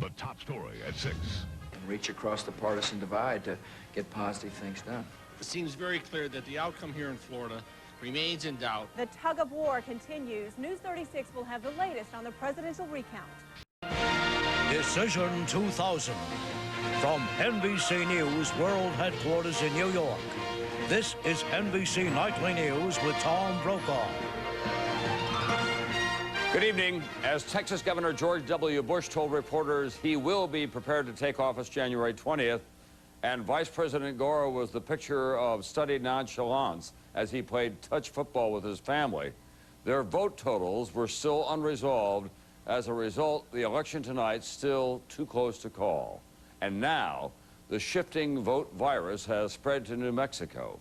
The top story at 6. And reach across the partisan divide to get positive things done. It seems very clear that the outcome here in Florida remains in doubt. The tug of war continues. News 36 will have the latest on the presidential recount. Decision 2000. From NBC News World Headquarters in New York, this is NBC Nightly News with Tom Brokaw. Good evening. As Texas Governor George W. Bush told reporters he will be prepared to take office January 20th, and Vice President Gore was the picture of studied nonchalance as he played touch football with his family, their vote totals were still unresolved. As a result, the election tonight still too close to call. And now, the shifting vote virus has spread to New Mexico.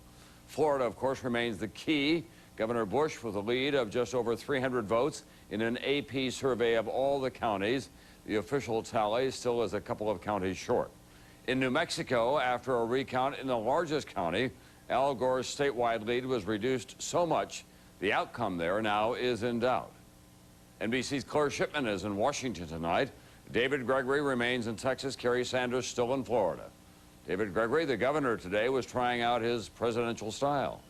Florida, of course, remains the key. Governor Bush with a lead of just over 300 votes in an AP survey of all the counties. The official tally still is a couple of counties short. In New Mexico, after a recount in the largest county, Al Gore's statewide lead was reduced so much, the outcome there now is in doubt. NBC's Claire Shipman is in Washington tonight. David Gregory remains in Texas. Kerry Sanders still in Florida. David Gregory, the governor today, was trying out his presidential style.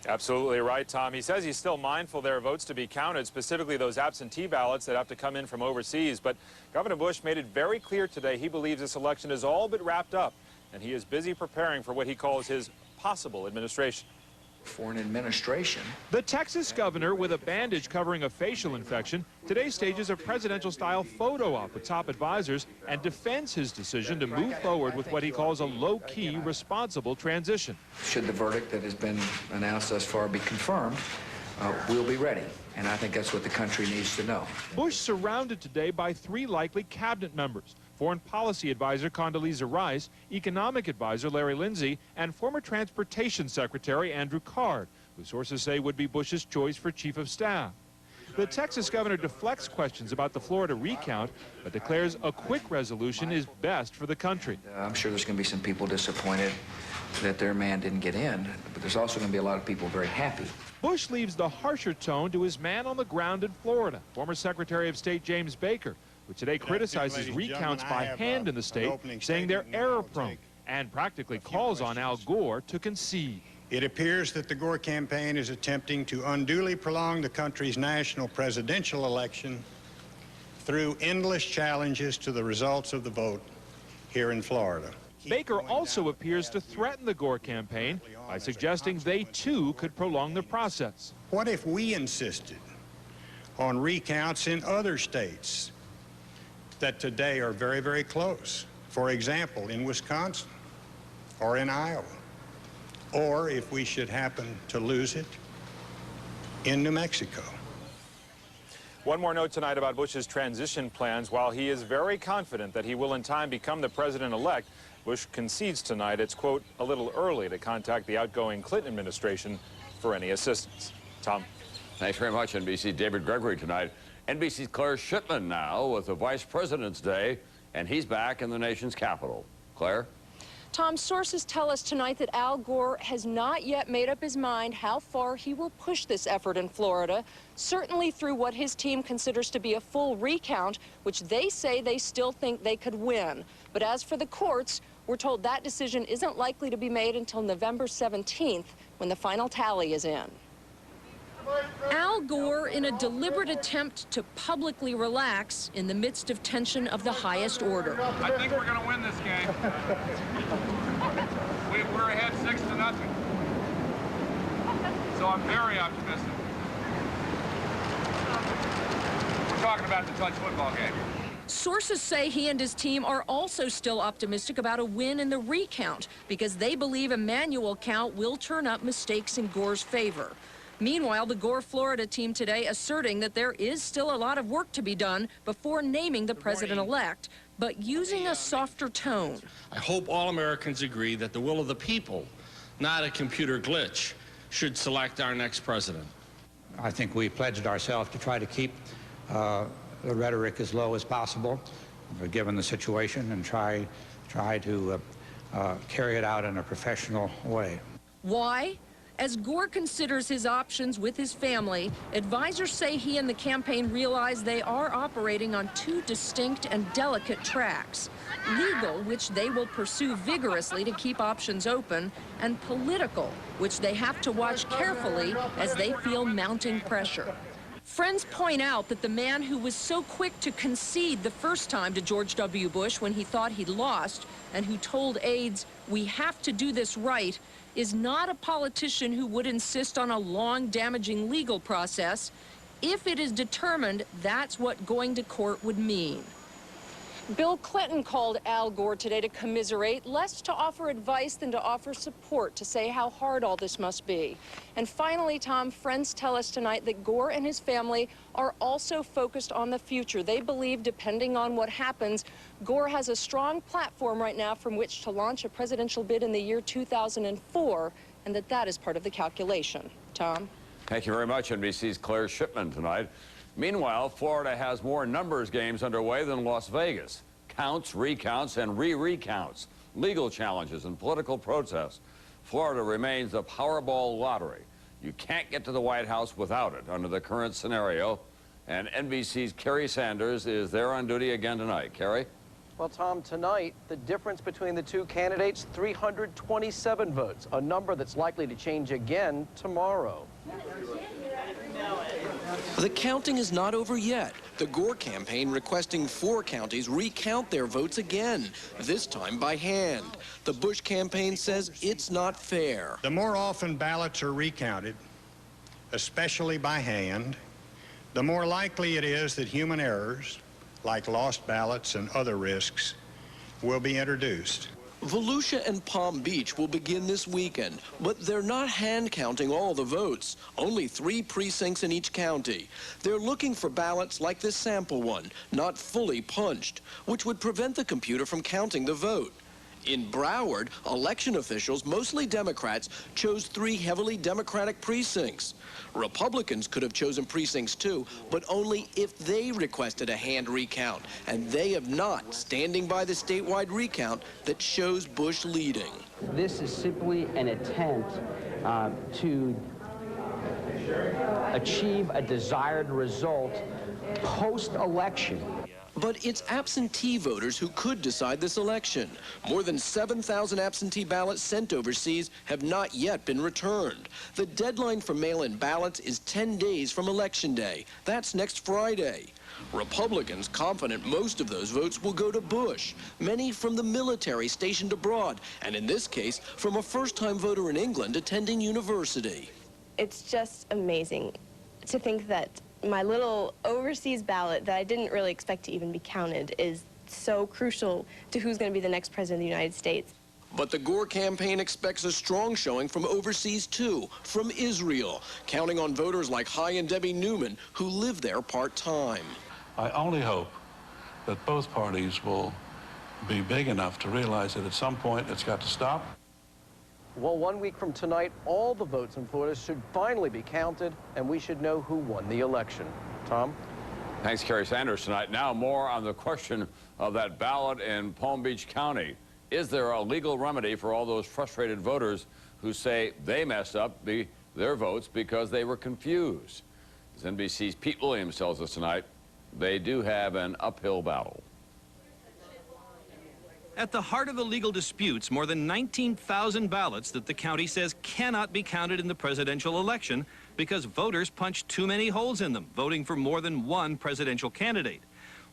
Absolutely right, Tom. He says he's still mindful there are votes to be counted, specifically those absentee ballots that have to come in from overseas. But Governor Bush made it very clear today he believes this election is all but wrapped up, and he is busy preparing for what he calls his possible administration. For an administration. The Texas governor, with a bandage covering a facial infection, today stages a presidential-style photo op with top advisors and defends his decision to move forward with what he calls a low-key, responsible transition. Should the verdict that has been announced thus far be confirmed, we'll be ready. And I think that's what the country needs to know. Bush surrounded today by 3 likely cabinet members: Foreign Policy Advisor Condoleezza Rice, Economic Advisor Larry Lindsey, and former Transportation Secretary Andrew Card, who sources say would be Bush's choice for Chief of Staff. The Texas governor deflects questions about the Florida recount, but declares a quick resolution is best for the country. I'm sure there's going to be some people disappointed that their man didn't get in, but there's also going to be a lot of people very happy. Bush leaves the harsher tone to his man on the ground in Florida, former Secretary of State James Baker, who today criticizes recounts by hand in the state, saying they're error-prone, and practically calls on Al Gore to concede. It appears that the Gore campaign is attempting to unduly prolong the country's national presidential election through endless challenges to the results of the vote here in Florida. Baker also appears to threaten the Gore campaign by suggesting they, too, could prolong the process. What if we insisted on recounts in other states that today are very, very close? For example, in Wisconsin or in Iowa, or if we should happen to lose it, in New Mexico. One more note tonight about Bush's transition plans. While he is very confident that he will in time become the president-elect, Bush concedes tonight it's, quote, a little early to contact the outgoing Clinton administration for any assistance. Tom. Thanks very much, NBC. David Gregory tonight. NBC's Claire Shipman now with the Vice President's Day, and he's back in the nation's capital. Claire? Tom, sources tell us tonight that Al Gore has not yet made up his mind how far he will push this effort in Florida, certainly through what his team considers to be a full recount, which they say they still think they could win. But as for the courts, we're told that decision isn't likely to be made until November 17th, when the final tally is in. Al Gore in a deliberate attempt to publicly relax in the midst of tension of the highest order. I think we're going to win this game. We're ahead 6-0. So I'm very optimistic. We're talking about the touch football game. Sources say he and his team are also still optimistic about a win in the recount because they believe a manual count will turn up mistakes in Gore's favor. Meanwhile, the Gore Florida team today asserting that there is still a lot of work to be done before naming the president-elect, but using a softer tone. I hope all Americans agree that the will of the people, not a computer glitch, should select our next president. I think we pledged ourselves to try to keep the rhetoric as low as possible, given the situation, and try to carry it out in a professional way. Why? As Gore considers his options with his family, advisors say he and the campaign realize they are operating on two distinct and delicate tracks. Legal, which they will pursue vigorously to keep options open, and political, which they have to watch carefully as they feel mounting pressure. Friends point out that the man who was so quick to concede the first time to George W. Bush when he thought he'd lost, and who told aides, "We have to do this right," is not a politician who would insist on a long, damaging legal process if it is determined that's what going to court would mean. Bill Clinton called Al Gore today to commiserate, less to offer advice than to offer support, to say how hard all this must be. And finally, Tom, friends tell us tonight that Gore and his family are also focused on the future. They believe, depending on what happens, Gore has a strong platform right now from which to launch a presidential bid in the year 2004, and that is part of the calculation. Tom? Thank you very much, NBC's Claire Shipman tonight. Meanwhile, Florida has more numbers games underway than Las Vegas. Counts, recounts, and re-recounts, legal challenges, and political protests. Florida remains the Powerball lottery. You can't get to the White House without it under the current scenario. And NBC's Kerry Sanders is there on duty again tonight. Kerry? Well, Tom, tonight, the difference between the two candidates, 327 votes, a number that's likely to change again tomorrow. The counting is not over yet. The Gore campaign requesting 4 counties recount their votes again, this time by hand. The Bush campaign says it's not fair. The more often ballots are recounted, especially by hand, the more likely it is that human errors, like lost ballots and other risks, will be introduced. Volusia and Palm Beach will begin this weekend, but they're not hand counting all the votes. Only 3 precincts in each county. They're looking for ballots like this sample one, not fully punched, which would prevent the computer from counting the vote. In Broward, election officials, mostly Democrats, chose 3 heavily Democratic precincts. Republicans could have chosen precincts too, but only if they requested a hand recount, and they have not, standing by the statewide recount that shows Bush leading. This is simply an attempt to achieve a desired result post-election. But it's absentee voters who could decide this election. More than 7,000 absentee ballots sent overseas have not yet been returned. The deadline for mail-in ballots is 10 days from Election Day. That's next Friday. Republicans confident most of those votes will go to Bush, many from the military stationed abroad, and in this case, from a first-time voter in England attending university. It's just amazing to think that my little overseas ballot that I didn't really expect to even be counted is so crucial to who's going to be the next president of the United States. But the Gore campaign expects a strong showing from overseas, too, from Israel, counting on voters like Hy and Debbie Newman, who live there part-time. I only hope that both parties will be big enough to realize that at some point it's got to stop. Well, 1 week from tonight, all the votes in Florida should finally be counted, and we should know who won the election. Tom? Thanks, Kerry Sanders tonight. Now more on the question of that ballot in Palm Beach County. Is there a legal remedy for all those frustrated voters who say they messed up their votes because they were confused? As NBC's Pete Williams tells us tonight, they do have an uphill battle. At the heart of the legal disputes, more than 19,000 ballots that the county says cannot be counted in the presidential election because voters punched too many holes in them, voting for more than one presidential candidate.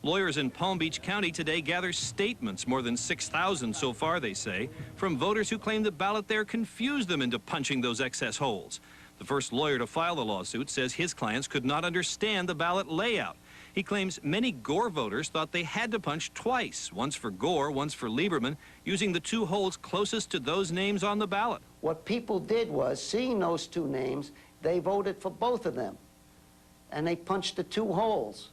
Lawyers in Palm Beach County today gather statements, more than 6,000 so far, they say, from voters who claim the ballot there confused them into punching those excess holes. The first lawyer to file the lawsuit says his clients could not understand the ballot layout. He claims many Gore voters thought they had to punch twice, once for Gore, once for Lieberman, using the 2 holes closest to those names on the ballot. What people did was, seeing those 2 names, they voted for both of them, and they punched the 2 holes.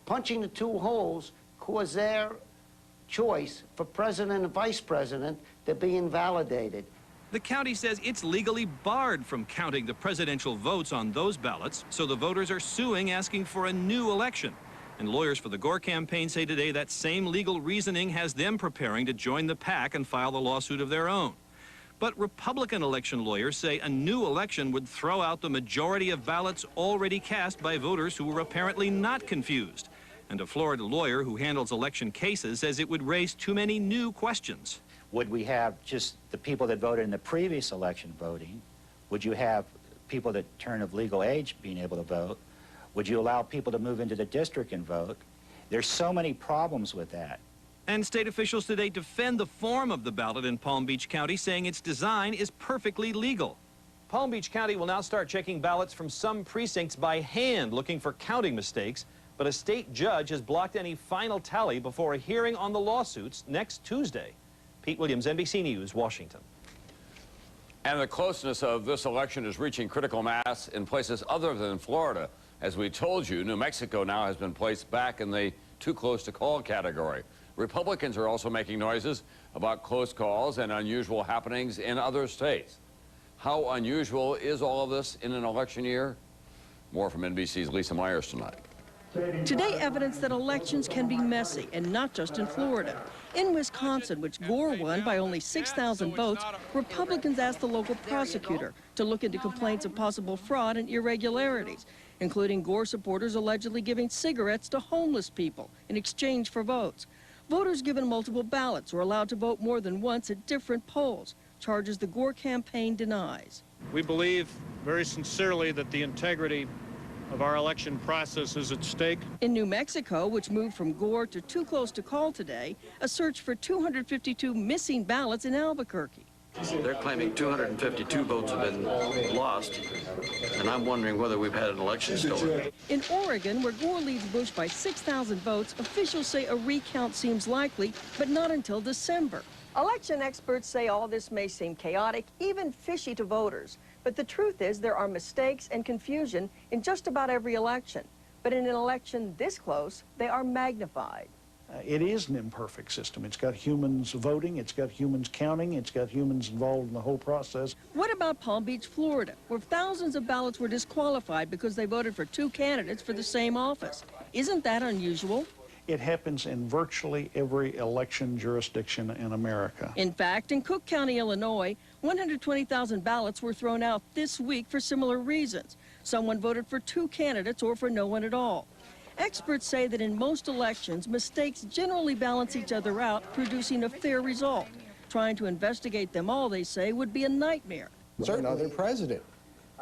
Punching the 2 holes caused their choice for president and vice president to be invalidated. The county says it's legally barred from counting the presidential votes on those ballots, so the voters are suing, asking for a new election. And lawyers for the Gore campaign say today that same legal reasoning has them preparing to join the pack and file a lawsuit of their own. But Republican election lawyers say a new election would throw out the majority of ballots already cast by voters who were apparently not confused. And a Florida lawyer who handles election cases says it would raise too many new questions. Would we have just the people that voted in the previous election voting? Would you have people that turn of legal age being able to vote? Would you allow people to move into the district and vote? There's so many problems with that. And state officials today defend the form of the ballot in Palm Beach County, saying its design is perfectly legal. Palm Beach County will now start checking ballots from some precincts by hand, looking for counting mistakes. But a state judge has blocked any final tally before a hearing on the lawsuits next Tuesday. Pete Williams, NBC News, Washington. And the closeness of this election is reaching critical mass in places other than Florida. As we told you, New Mexico now has been placed back in the too close to call category. Republicans are also making noises about close calls and unusual happenings in other states. How unusual is all of this in an election year? More from NBC's Lisa Myers tonight. Today, evidence that elections can be messy, and not just in Florida. In Wisconsin, which Gore won by only 6,000 votes, Republicans asked the local prosecutor to look into complaints of possible fraud and irregularities, including Gore supporters allegedly giving cigarettes to homeless people in exchange for votes. Voters given multiple ballots were allowed to vote more than once at different polls, charges the Gore campaign denies. We believe very sincerely that the integrity of our election process is at stake. In New Mexico, which moved from Gore to too close to call today, a search for 252 missing ballots in Albuquerque. They're claiming 252 votes have been lost, and I'm wondering whether we've had an election stolen. In Oregon, where Gore leads Bush by 6,000 votes, officials say a recount seems likely, but not until December. Election experts say all this may seem chaotic, even fishy to voters. But the truth is there are mistakes and confusion in just about every election. But in an election this close, they are magnified. It is an imperfect system. It's got humans voting, it's got humans counting, it's got humans involved in the whole process. What about Palm Beach, Florida, where thousands of ballots were disqualified because they voted for two candidates for the same office? Isn't that unusual? It happens in virtually every election jurisdiction in America. In fact, in Cook County, Illinois, 120,000 ballots were thrown out this week for similar reasons. Someone voted for two candidates or for no one at all. Experts say that in most elections, mistakes generally balance each other out, producing a fair result. Trying to investigate them all, they say, would be a nightmare. Another president.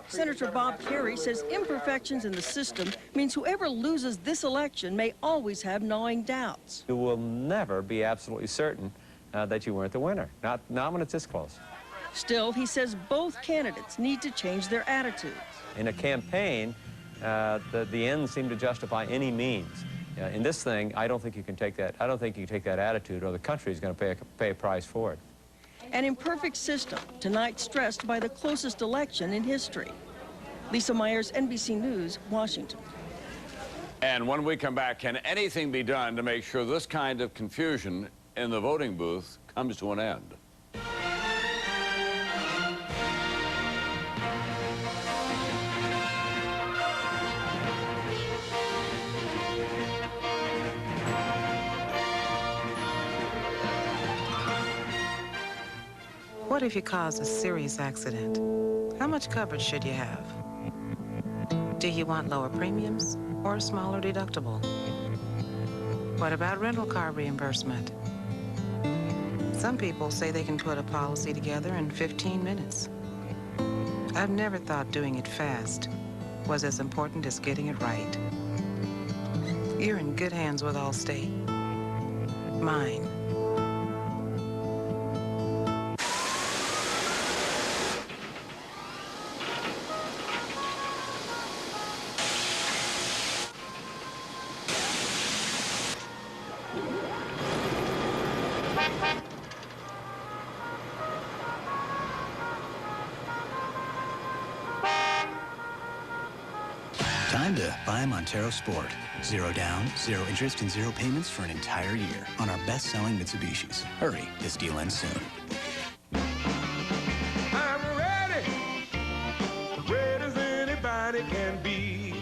Senator Bob Kerrey says imperfections in the system means whoever loses this election may always have gnawing doubts. You will never be absolutely certain that you weren't the winner, not when it's this close. Still, he says both candidates need to change their attitudes. In a campaign, the ends seem to justify any means. In this thing, I don't think you can take that. I don't think you can take that attitude, or the country is going to pay a price for it. An imperfect system, tonight stressed by the closest election in history. Lisa Myers, NBC News, Washington. And when we come back, can anything be done to make sure this kind of confusion in the voting booth comes to an end? What if you cause a serious accident? How much coverage should you have? Do you want lower premiums or a smaller deductible? What about rental car reimbursement? Some people say they can put a policy together in 15 minutes. I've never thought doing it fast was as important as getting it right. You're in good hands with Allstate. Mine. Time to buy Montero Sport. 0 down, 0 interest, and 0 payments for an entire year on our best-selling Mitsubishis. Hurry, this deal ends soon. I'm ready, ready as anybody can be.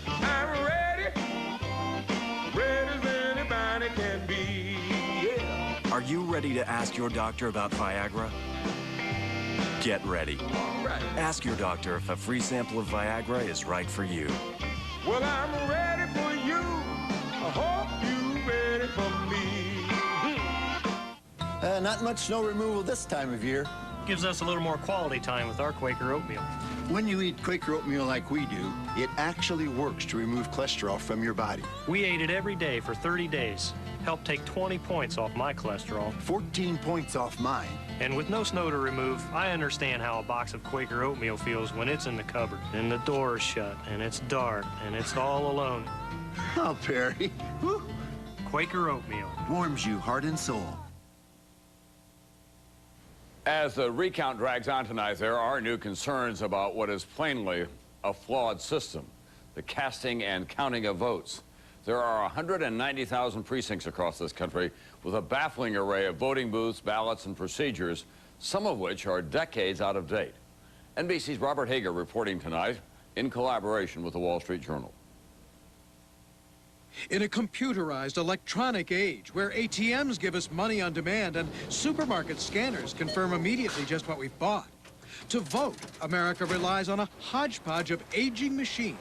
I'm ready, ready as anybody can be. Yeah. Are you ready to ask your doctor about Viagra? Get ready. Ask your doctor if a free sample of Viagra is right for you. Well, I'm ready for you. I hope you're ready for me. Not much snow removal this time of year. Gives us a little more quality time with our Quaker oatmeal. When you eat Quaker oatmeal like we do, it actually works to remove cholesterol from your body. We ate it every day for 30 days. Helped take 20 points off my cholesterol. 14 points off mine. And with no snow to remove, I understand how a box of Quaker oatmeal feels when it's in the cupboard, and the door is shut, and it's dark, and it's all alone. Oh, Perry. Woo. Quaker oatmeal. Warms you heart and soul. As the recount drags on tonight, there are new concerns about what is plainly a flawed system, the casting and counting of votes. There are 190,000 precincts across this country with a baffling array of voting booths, ballots, and procedures, some of which are decades out of date. NBC's Robert Hager reporting tonight in collaboration with the Wall Street Journal. In a computerized electronic age where ATMs give us money on demand and supermarket scanners confirm immediately just what we've bought, to vote, America relies on a hodgepodge of aging machines,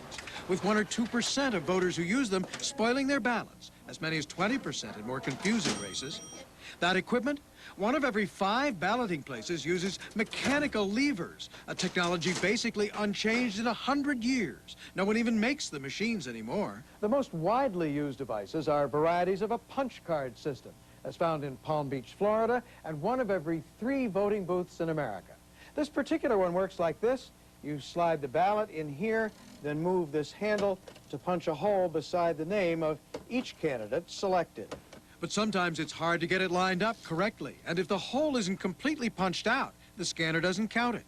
with 1 or 2% of voters who use them spoiling their ballots, as many as 20% in more confusing races. That equipment, 1 of every 5 balloting places uses mechanical levers, a technology basically unchanged in 100 years. No one even makes the machines anymore. The most widely used devices are varieties of a punch card system, as found in Palm Beach, Florida, and 1 of every 3 voting booths in America. This particular one works like this. You slide the ballot in here, then move this handle to punch a hole beside the name of each candidate selected. But sometimes it's hard to get it lined up correctly, and if the hole isn't completely punched out, the scanner doesn't count it.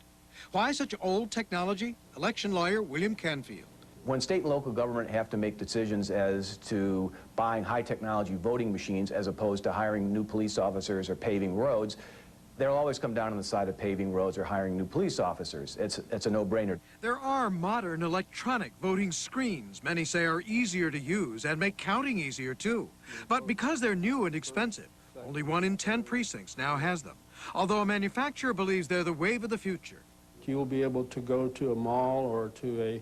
Why such old technology? Election lawyer William Canfield. When state and local government have to make decisions as to buying high-technology voting machines as opposed to hiring new police officers or paving roads, they'll always come down on the side of paving roads or hiring new police officers. It's a no-brainer. There are modern electronic voting screens many say are easier to use and make counting easier too. But because they're new and expensive, only 1 in 10 precincts now has them, although a manufacturer believes they're the wave of the future. You will be able to go to a mall or to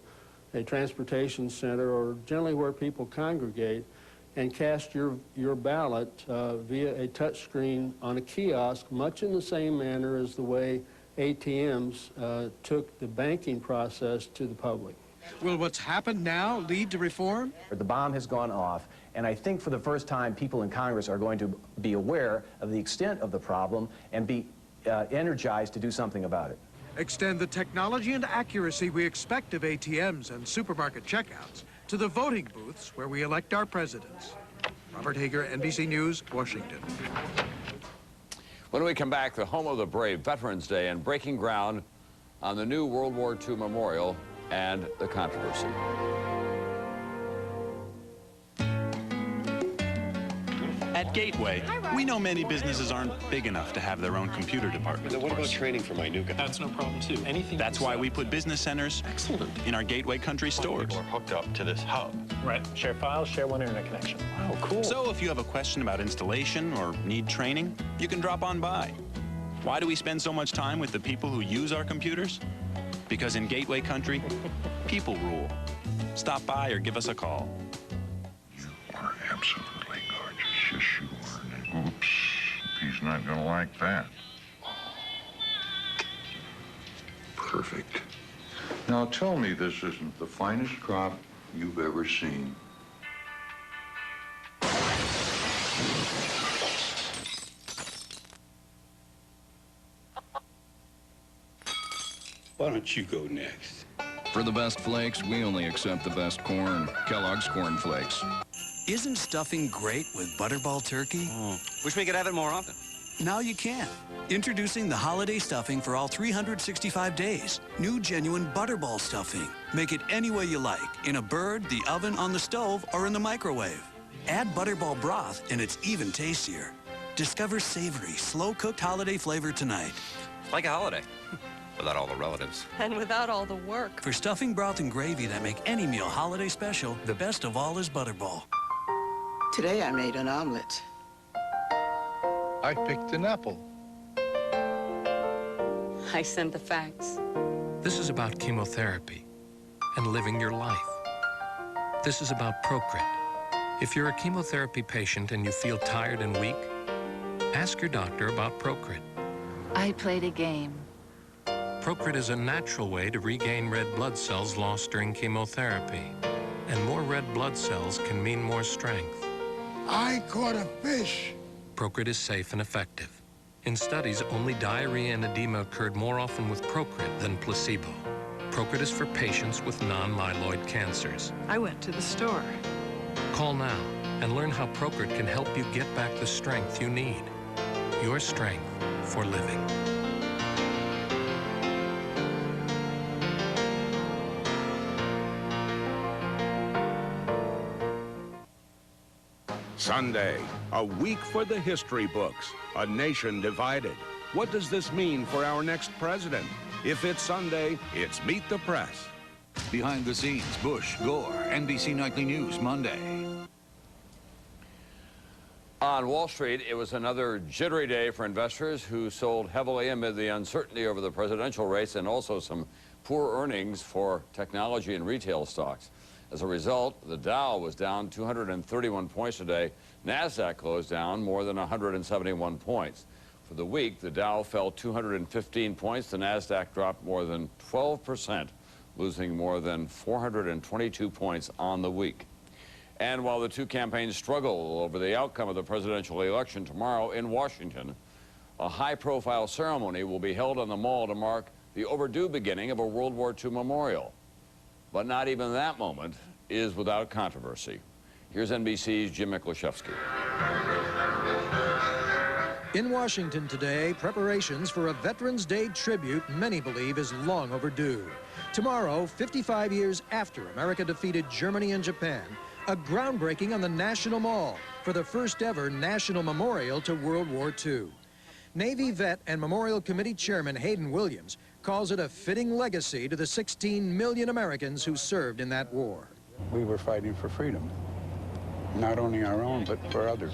a transportation center or generally where people congregate and cast your ballot via a touch screen on a kiosk, much in the same manner as the way ATMs took the banking process to the public. Will what's happened now lead to reform? The bomb has gone off, and I think for the first time people in Congress are going to be aware of the extent of the problem and be energized to do something about it. Extend the technology and accuracy we expect of ATMs and supermarket checkouts to the voting booths where we elect our presidents. Robert Hager, NBC News, Washington. When we come back, the home of the brave, Veterans Day, and breaking ground on the new World War II memorial and the controversy. At Gateway, we know many businesses aren't big enough to have their own computer department. Then what about training for my new guy? That's no problem, too. That's why we put business centers in our Gateway Country stores. People are hooked up to this hub. Right. Share files, share one internet connection. Oh, cool. So if you have a question about installation or need training, you can drop on by. Why do we spend so much time with the people who use our computers? Because in Gateway Country, people rule. Stop by or give us a call. You are absolutely gorgeous. Yes, you are. Oops. He's not going to like that. Perfect. Now tell me this isn't the finest crop you've ever seen. Why don't you go next? For the best flakes, we only accept the best corn. Kellogg's Corn Flakes. Isn't stuffing great with Butterball turkey? Wish we could have it more often. Now you can. Introducing the holiday stuffing for all 365 days. New genuine Butterball stuffing. Make it any way you like, in a bird, the oven, on the stove, or in the microwave. Add Butterball broth and it's even tastier. Discover savory, slow-cooked holiday flavor tonight. Like a holiday. Without all the relatives. And without all the work. For stuffing, broth, and gravy that make any meal holiday special, the best of all is Butterball. Today I made an omelet. I picked an apple. I sent the fax. This is about chemotherapy and living your life. This is about Procrit. If you're a chemotherapy patient and you feel tired and weak, ask your doctor about Procrit. I played a game. Procrit is a natural way to regain red blood cells lost during chemotherapy. And more red blood cells can mean more strength. I caught a fish. Procrit is safe and effective. In studies, only diarrhea and edema occurred more often with Procrit than placebo. Procrit is for patients with non-myeloid cancers. I went to the store. Call now and learn how Procrit can help you get back the strength you need. Your strength for living. Sunday, a week for the history books, a nation divided. What does this mean for our next president? If it's Sunday, it's Meet the Press. Behind the scenes, Bush, Gore, NBC Nightly News, Monday. On Wall Street, it was another jittery day for investors who sold heavily amid the uncertainty over the presidential race and also some poor earnings for technology and retail stocks. As a result, the Dow was down 231 points today. NASDAQ closed down more than 171 points. For the week, the Dow fell 215 points. The NASDAQ dropped more than 12%, losing more than 422 points on the week. And while the two campaigns struggle over the outcome of the presidential election tomorrow in Washington, a high-profile ceremony will be held on the Mall to mark the overdue beginning of a World War II memorial. But not even that moment is without controversy. Here's NBC's Jim Miklashevsky. In Washington today, preparations for a Veterans Day tribute many believe is long overdue. Tomorrow, 55 years after America defeated Germany and Japan, a groundbreaking on the National Mall for the first ever national memorial to World War II. Navy vet and Memorial Committee Chairman Hayden Williams calls it a fitting legacy to the 16 million Americans who served in that war. We were fighting for freedom, not only our own, but for others.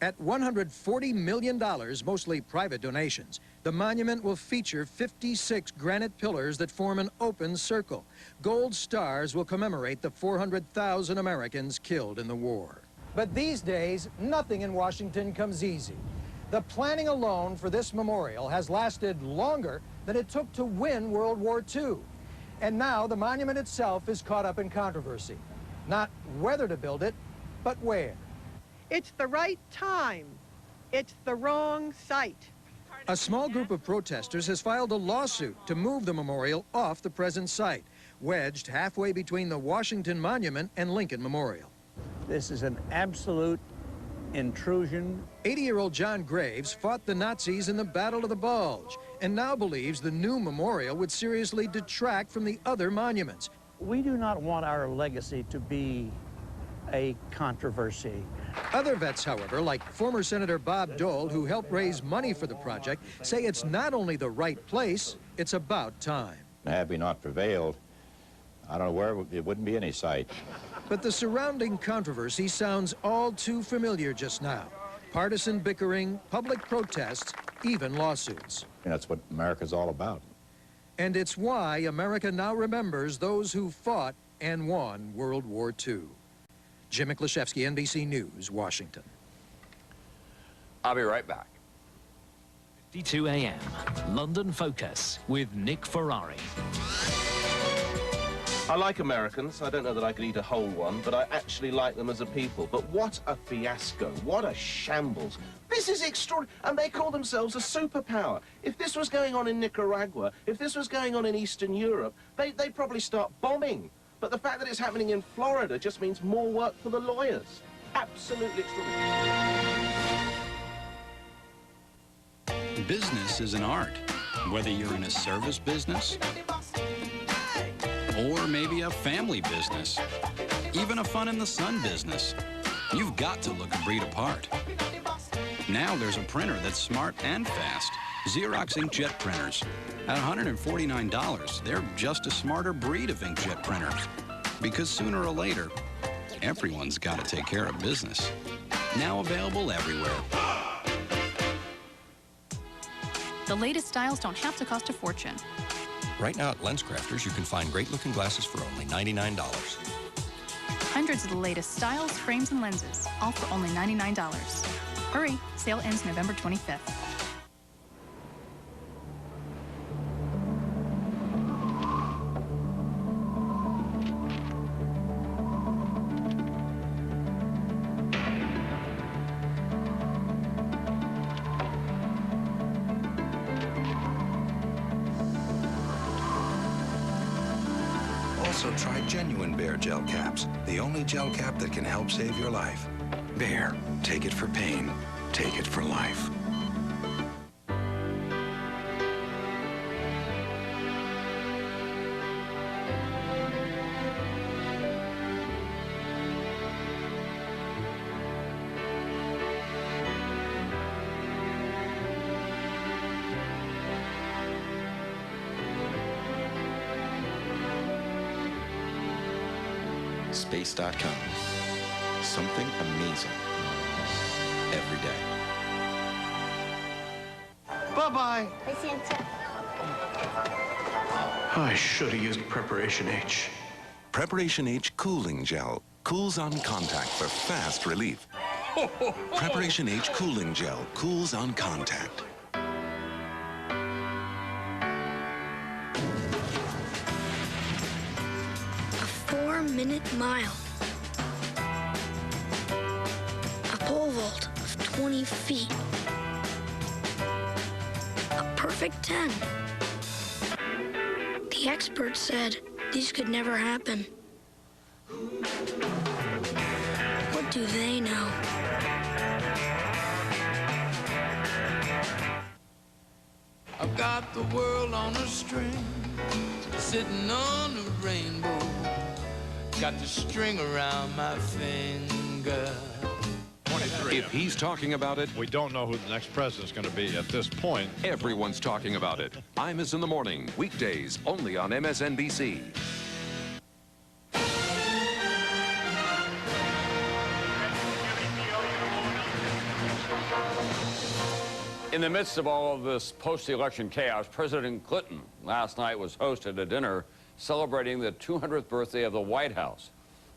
At $140 million, mostly private donations, the monument will feature 56 granite pillars that form an open circle. Gold stars will commemorate the 400,000 Americans killed in the war. But these days, nothing in Washington comes easy. The planning alone for this memorial has lasted longer than it took to win World War II. And now the monument itself is caught up in controversy. Not whether to build it, but where. It's the right time. It's the wrong site. A small group of protesters has filed a lawsuit to move the memorial off the present site, wedged halfway between the Washington Monument and Lincoln Memorial. This is an absolute intrusion. 80-year-old John Graves fought the Nazis in the Battle of the Bulge and now believes the new memorial would seriously detract from the other monuments. We do not want our legacy to be a controversy. Other vets, however, like former Senator Bob Dole, who helped raise money for the project, say it's not only the right place, it's about time. Had we not prevailed, I don't know where it wouldn't be any site. But the surrounding controversy sounds all too familiar just now. Partisan bickering, public protests, even lawsuits. And that's what America's all about. And it's why America now remembers those who fought and won World War II. Jim Miklashevsky, NBC News, Washington. I'll be right back. 52 a.m. London Focus with Nick Ferrari. I like Americans. I don't know that I could eat a whole one, but I actually like them as a people. But what a fiasco. What a shambles. This is extraordinary. And they call themselves a superpower. If this was going on in Nicaragua, if this was going on in Eastern Europe, they'd probably start bombing. But the fact that it's happening in Florida just means more work for the lawyers. Absolutely extraordinary. Business is an art, whether you're in a service business or maybe a family business, even a fun-in-the-sun business. You've got to look a breed apart. Now there's a printer that's smart and fast. Xerox inkjet printers. At $149, they're just a smarter breed of inkjet printers. Because sooner or later, everyone's got to take care of business. Now available everywhere. The latest styles don't have to cost a fortune. Right now at LensCrafters, you can find great-looking glasses for only $99. Hundreds of the latest styles, frames, and lenses, all for only $99. Hurry, sale ends November 25th. Also try genuine Bear gel caps, the only gel cap that can help save your life. Bear, take it for pain, take it for life. Space.com. Something amazing every day. Bye-bye. Bye, Santa. I should have used Preparation H. Preparation H Cooling Gel cools on contact for fast relief. Preparation H Cooling Gel cools on contact. A 4-minute mile. A pole vault of 20 feet. A perfect 10. The experts said these could never happen. What do they know? I've got the world on a string, sitting on a rainbow. Got the string around my finger. If he's talking about it, we don't know who the next president's going to be at this point. Everyone's talking about it. Imus in the Morning, weekdays only on MSNBC. In the midst of all of this post-election chaos, President Clinton last night was hosted a dinner celebrating the 200th birthday of the White House.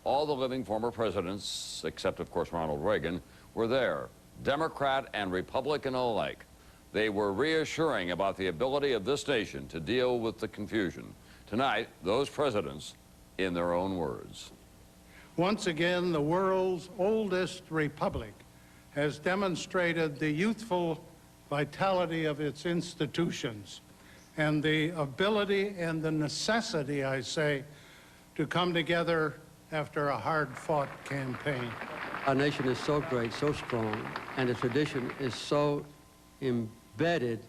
All the living former presidents, except of course Ronald Reagan, were there, Democrat and Republican alike. They were reassuring about the ability of this nation to deal with the confusion. Tonight, those presidents, in their own words. Once again, the world's oldest republic has demonstrated the youthful vitality of its institutions and the ability and the necessity, I say, to come together after a hard-fought campaign. Our nation is so great, so strong, and the tradition is so embedded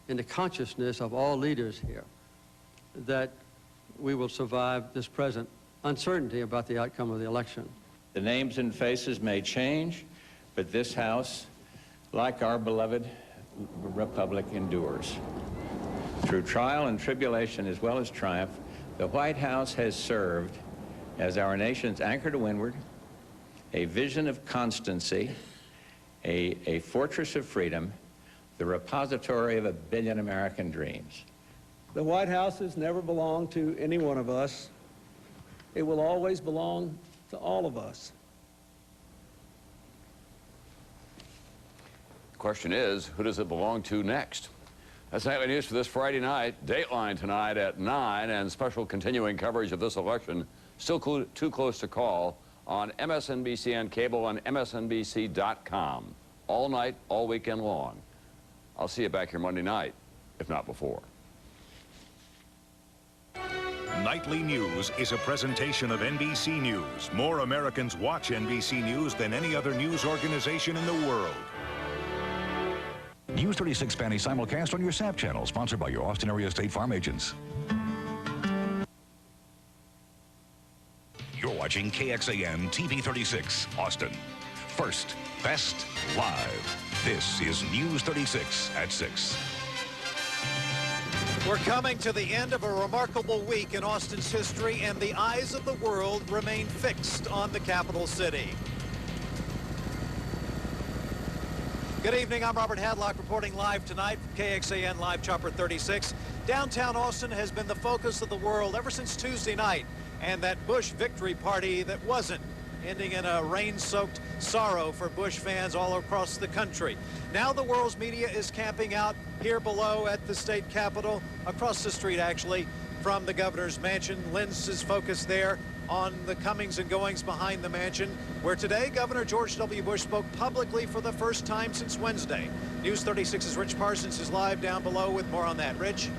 in the consciousness of all leaders here that we will survive this present uncertainty about the outcome of the election. The names and faces may change, but this House, like our beloved republic, endures. Through trial and tribulation as well as triumph, the White House has served as our nation's anchor to windward, a vision of constancy, a fortress of freedom, the repository of 1 billion American dreams. The White House has never belonged to any one of us. It will always belong to all of us. The question is, who does it belong to next? That's nightly news for this Friday night. Dateline tonight at 9, and special continuing coverage of this election, still too close to call, on MSNBC on cable and MSNBC.com. All night, all weekend long. I'll see you back here Monday night, if not before. Nightly News is a presentation of NBC News. More Americans watch NBC News than any other news organization in the world. News 36 Spanish simulcast on your SAP channel, sponsored by your Austin area State Farm agents. You're watching KXAN TV 36, Austin. First, best, live. This is News 36 at 6. We're coming to the end of a remarkable week in Austin's history, and the eyes of the world remain fixed on the capital city. Good evening, I'm Robert Hadlock reporting live tonight from KXAN Live Chopper 36. Downtown Austin has been the focus of the world ever since Tuesday night, and that Bush victory party that wasn't, ending in a rain-soaked sorrow for Bush fans all across the country. Now the world's media is camping out here below at the state capitol, across the street actually, from the governor's mansion. Lens focus there on the comings and goings behind the mansion, where today Governor George W. Bush spoke publicly for the first time since Wednesday. News 36's Rich Parsons is live down below with more on that. Rich?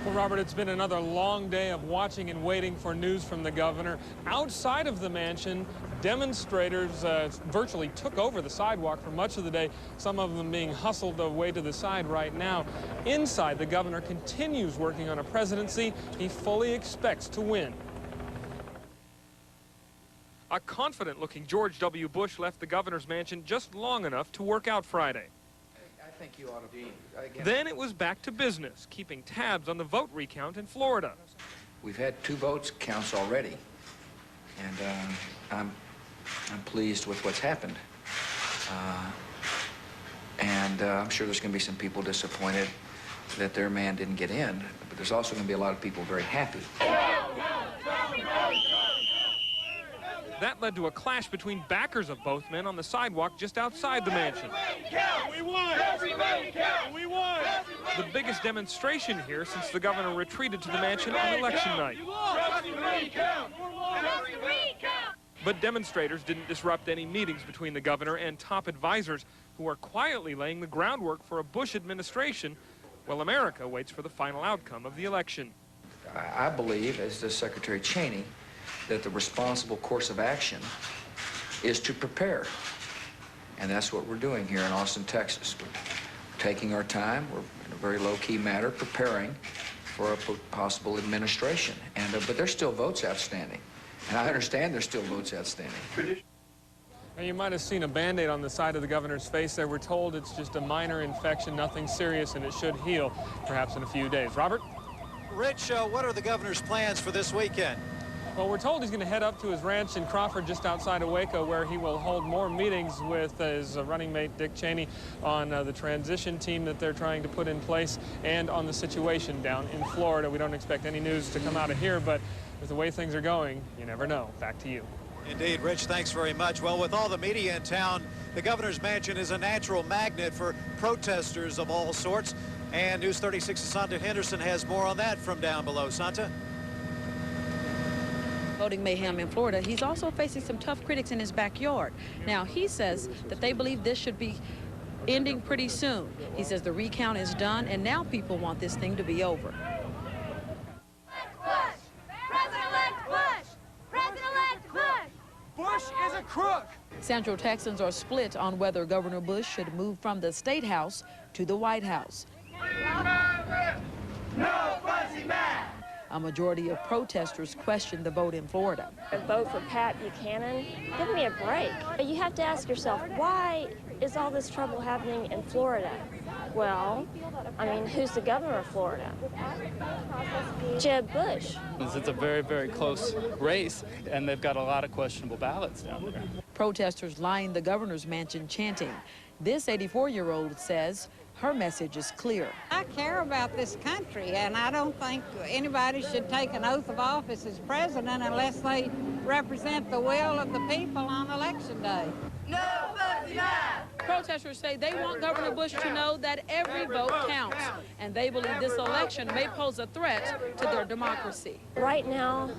Well, Robert, it's been another long day of watching and waiting for news from the governor. Outside of the mansion, demonstrators virtually took over the sidewalk for much of the day, some of them being hustled away to the side right now. Inside, the governor continues working on a presidency he fully expects to win. A confident-looking George W. Bush left the governor's mansion just long enough to work out Friday. I think you ought to be. Then it was back to business, keeping tabs on the vote recount in Florida. We've had 2 votes counts already, and I'm pleased with what's happened. I'm sure there's going to be some people disappointed that their man didn't get in, but there's also going to be a lot of people very happy. That led to a clash between backers of both men on the sidewalk just outside the mansion. We won! We won! The biggest demonstration here since the governor retreated to the mansion on election night. But demonstrators didn't disrupt any meetings between the governor and top advisors who are quietly laying the groundwork for a Bush administration while America waits for the final outcome of the election. I believe, as does Secretary Cheney, that the responsible course of action is to prepare. And that's what we're doing here in Austin, Texas. We're taking our time. We're, in a very low-key manner, preparing for a possible administration. But there's still votes outstanding. And I understand there's still votes outstanding. And you might have seen a Band-Aid on the side of the governor's face there. We're told it's just a minor infection, nothing serious, and it should heal perhaps in a few days. Robert? Rich, what are the governor's plans for this weekend? Well, we're told he's going to head up to his ranch in Crawford just outside of Waco, where he will hold more meetings with his running mate Dick Cheney on the transition team that they're trying to put in place and on the situation down in Florida. We don't expect any news to come out of here, but with the way things are going, you never know. Back to you. Indeed, Rich, thanks very much. Well, with all the media in town, the governor's mansion is a natural magnet for protesters of all sorts. And News 36's Santa Henderson has more on that from down below. Santa? Voting mayhem in Florida, he's also facing some tough critics in his backyard. Now, he says that they believe this should be ending pretty soon. He says the recount is done, and now people want this thing to be over. President-elect Bush! President-elect Bush! Bush is a crook! Central Texans are split on whether Governor Bush should move from the State House to the White House. No fuzzy mask! A majority of protesters questioned the vote in Florida. Vote for Pat Buchanan? Give me a break. But you have to ask yourself, why is all this trouble happening in Florida? Well, I mean, who's the governor of Florida? Jeb Bush. It's a very, very close race, and they've got a lot of questionable ballots down there. Protesters lined the governor's mansion chanting. This 84-year-old says her message is clear. I care about this country, and I don't think anybody should take an oath of office as president unless they represent the will of the people on Election Day. No fuzzy mask! Protesters say they want Governor Bush to know that every vote counts, and they believe this election may pose a threat to their democracy. Right now,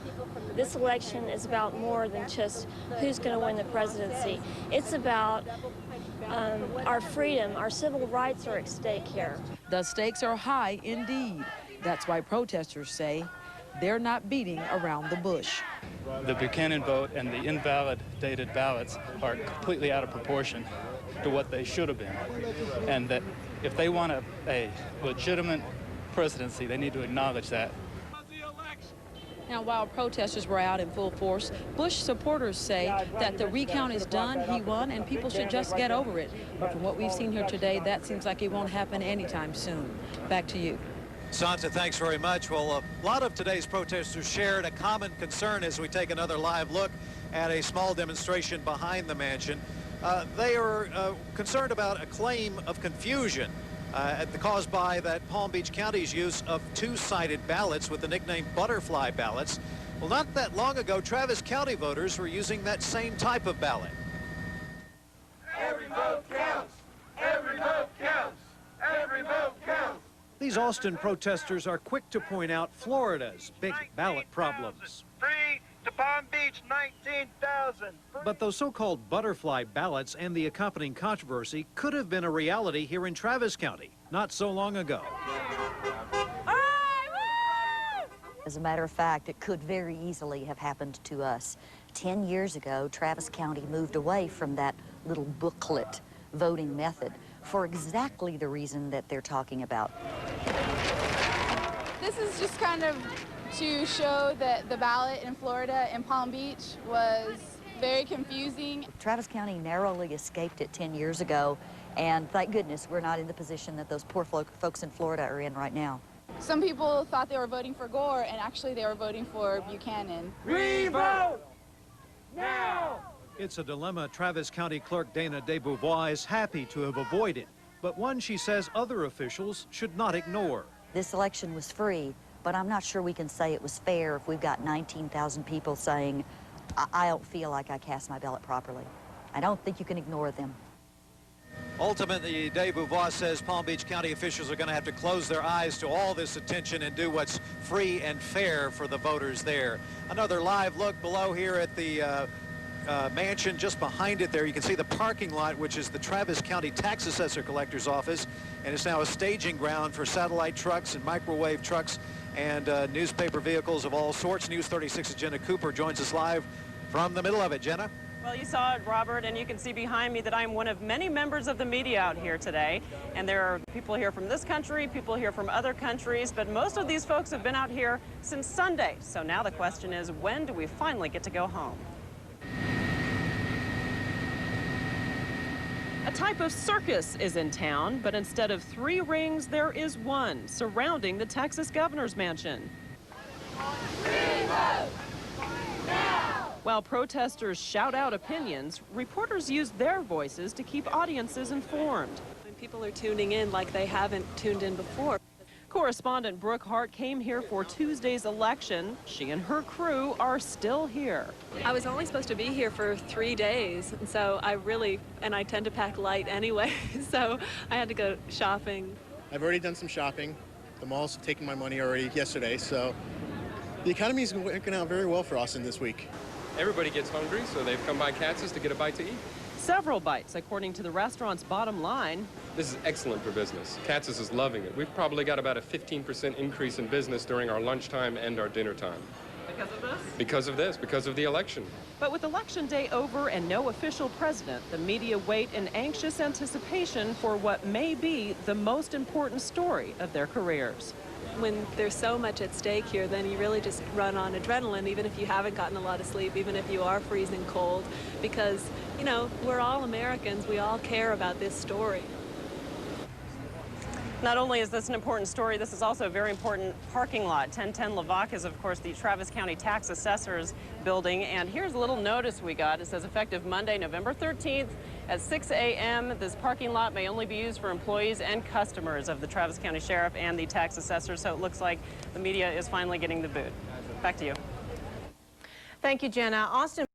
this election is about more than just who's going to win the presidency. It's about our freedom, our civil rights are at stake here. The stakes are high indeed. That's why protesters say they're not beating around the bush. The Buchanan vote and the invalidated ballots are completely out of proportion to what they should have been. And that if they want a legitimate presidency, they need to acknowledge that. Now, while protesters were out in full force, Bush supporters say that the recount is done, he won, and people should just get over it. But from what we've seen here today, that seems like it won't happen anytime soon. Back to you. Santa, thanks very much. Well, a lot of today's protesters shared a common concern as we take another live look at a small demonstration behind the mansion. They are concerned about a claim of confusion caused by that Palm Beach County's use of two-sided ballots with the nickname butterfly ballots. Well, not that long ago, Travis County voters were using that same type of ballot. Every vote counts. Every vote counts. Every vote counts. These Austin protesters are quick to point out Florida's big ballot problems. 3 to Palm Beach, 19,000. But those so-called butterfly ballots and the accompanying controversy could have been a reality here in Travis County not so long ago. As a matter of fact, it could very easily have happened to us. 10 years ago, Travis County moved away from that little booklet voting method for exactly the reason that they're talking about. This is just kind of to show that the ballot in Florida and Palm Beach was very confusing. Travis County narrowly escaped it 10 years ago, and thank goodness we're not in the position that those poor folks in Florida are in right now. Some people thought they were voting for Gore, and actually they were voting for Buchanan. Revote now! It's a dilemma Travis County Clerk Dana DeBeauvois is happy to have avoided, but one she says other officials should not ignore. This election was free, but I'm not sure we can say it was fair if we've got 19,000 people saying, I don't feel like I cast my ballot properly. I don't think you can ignore them. Ultimately, DeBeauvois says Palm Beach County officials are going to have to close their eyes to all this attention and do what's free and fair for the voters there. Another live look below here at the mansion. Just behind it there, you can see the parking lot, which is the Travis County Tax Assessor Collector's Office, and it's now a staging ground for satellite trucks and microwave trucks and newspaper vehicles of all sorts. News 36's Jenna Cooper joins us live from the middle of it. Jenna? Well, you saw it, Robert, and you can see behind me that I'm one of many members of the media out here today. And there are people here from this country, people here from other countries, but most of these folks have been out here since Sunday. So now the question is, when do we finally get to go home? A type of circus is in town, but instead of 3 rings, there is one surrounding the Texas governor's mansion. While protesters shout out opinions, reporters use their voices to keep audiences informed. People are tuning in like they haven't tuned in before. Correspondent Brooke Hart came here for Tuesday's election. She and her crew are still here. I was only supposed to be here for 3 days, and so I tend to pack light anyway, so I had to go shopping. I've already done some shopping. The malls have taken my money already yesterday, so the economy is working out very well for Austin this week. Everybody gets hungry, so they've come by Katz's to get a bite to eat. Several bites, according to the restaurant's bottom line. This is excellent for business. Katz's is loving it. We've probably got about a 15% increase in business during our lunchtime and our dinner time. Because of this? Because of this, because of the election. But with Election Day over and no official president, the media wait in anxious anticipation for what may be the most important story of their careers. When there's so much at stake here, then you really just run on adrenaline, even if you haven't gotten a lot of sleep, even if you are freezing cold, because, you know, we're all Americans. We all care about this story. Not only is this an important story, this is also a very important parking lot. 1010 Lavac is, of course, the Travis County Tax Assessor's building. And here's a little notice we got. It says effective Monday, November 13th at 6 a.m. This parking lot may only be used for employees and customers of the Travis County Sheriff and the Tax Assessor. So it looks like the media is finally getting the boot. Back to you. Thank you, Jenna. Austin.